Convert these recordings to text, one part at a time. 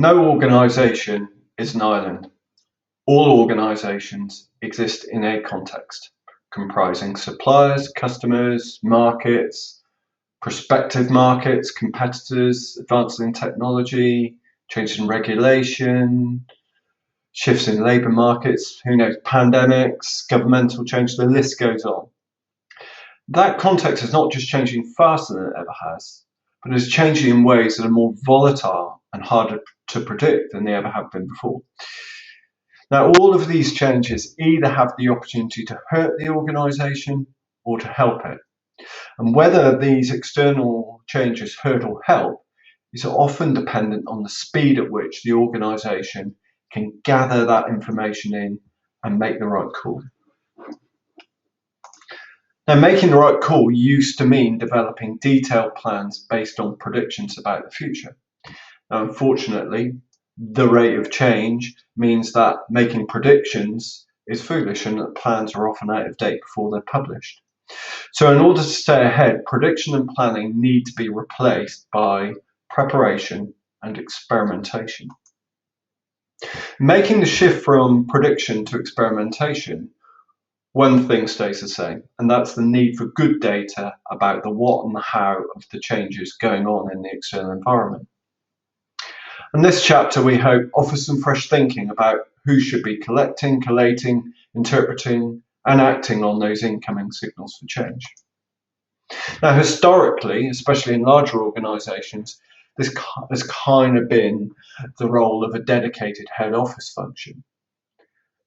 No organisation is an island. All organisations exist in a context, comprising suppliers, customers, markets, prospective markets, competitors, advances in technology, changes in regulation, shifts in labour markets, who knows, pandemics, governmental change, the list goes on. That context is not just changing faster than it ever has, but is changing in ways that are more volatile and harder to predict than they ever have been before. Now, all of these changes either have the opportunity to hurt the organisation or to help it. And whether these external changes hurt or help is often dependent on the speed at which the organisation can gather that information in and make the right call. Now, making the right call used to mean developing detailed plans based on predictions about the future. Now, unfortunately, the rate of change means that making predictions is foolish and that plans are often out of date before they're published. So in order to stay ahead, prediction and planning need to be replaced by preparation and experimentation. Making the shift from prediction to experimentation, one thing stays the same, and that's the need for good data about the what and the how of the changes going on in the external environment. And this chapter, we hope, offers some fresh thinking about who should be collecting, collating, interpreting, and acting on those incoming signals for change. Now, historically, especially in larger organisations, this has kind of been the role of a dedicated head office function.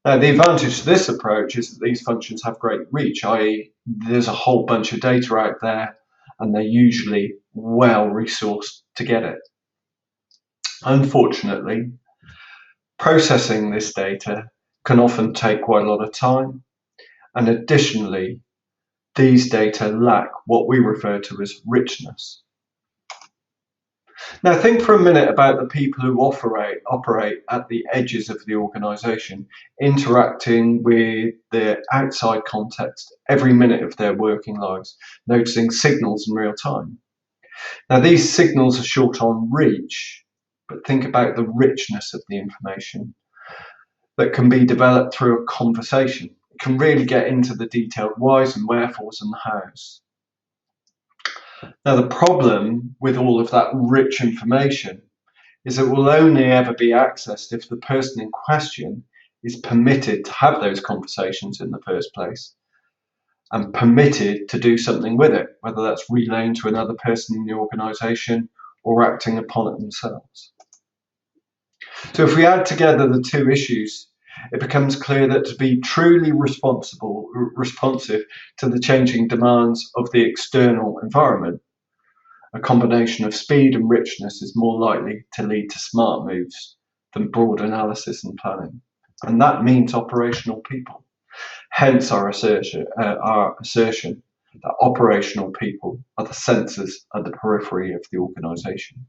Now, the advantage to this approach is that these functions have great reach, i.e. there's a whole bunch of data out there and they're usually well resourced to get it. Unfortunately, processing this data can often take quite a lot of time, and additionally, these data lack what we refer to as richness. Now, think for a minute about the people who operate at the edges of the organisation, interacting with the outside context every minute of their working lives, noticing signals in real time. Now, these signals are short on reach, but think about the richness of the information that can be developed through a conversation. It can really get into the detailed whys and wherefores and the hows. Now, the problem with all of that rich information is it will only ever be accessed if the person in question is permitted to have those conversations in the first place and permitted to do something with it, whether that's relaying to another person in the organisation or acting upon it themselves. So if we add together the two issues, it becomes clear that to be truly responsive to the changing demands of the external environment, a combination of speed and richness is more likely to lead to smart moves than broad analysis and planning. And that means operational people. Hence our assertion that operational people are the sensors at the periphery of the organisation.